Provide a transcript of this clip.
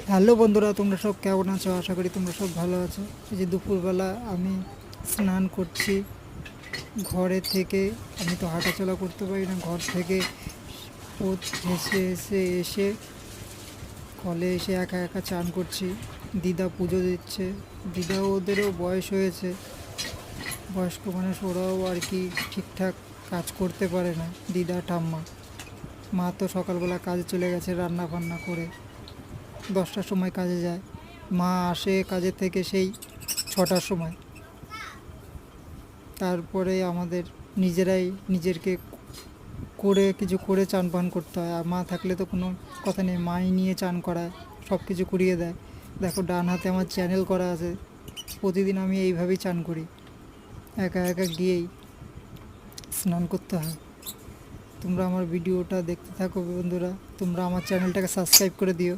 Hello বন্ধুরা, তোমরা সব কেমন আছো? আশা করি তোমরা সব ভালো আছো। এই যে দুপুরবেলা আমি স্নান করছি ঘরে থেকে। আমি তো হাঁটাচলা করতে পারি না, ঘর থেকে পোত হেসে হেসে এসে কলে এসে একা একা চান করছি। দিদা পুজো দিচ্ছে। দিদা ওদেরও বয়স হয়েছে, বয়স্ক মানুষ, ওরাও আর কি ঠিকঠাক কাজ করতে পারে না। দিদা ঠাম্মা, মা তো সকালবেলা কাজে চলে গেছে রান্না বান্না করে, 10টার সময় কাজে যায়। মা আসে কাজের থেকে সেই 6টার সময়। তারপরে আমাদের নিজেরাই নিজেরকে কিছু করে চান পান করতে হয়। আর মা থাকলে তো কোনো কথা নেই, মাই নিয়ে চান করায়, সব কিছু করিয়ে দেয়। দেখো, ডান হাতে আমার চ্যানেল করা আছে। প্রতিদিন আমি এইভাবেই চান করি, একা একা গিয়েই স্নান করতে হয়। তোমরা আমার ভিডিওটা দেখতে থাকো বন্ধুরা, তোমরা আমার চ্যানেলটাকে সাবস্ক্রাইব করে দিও।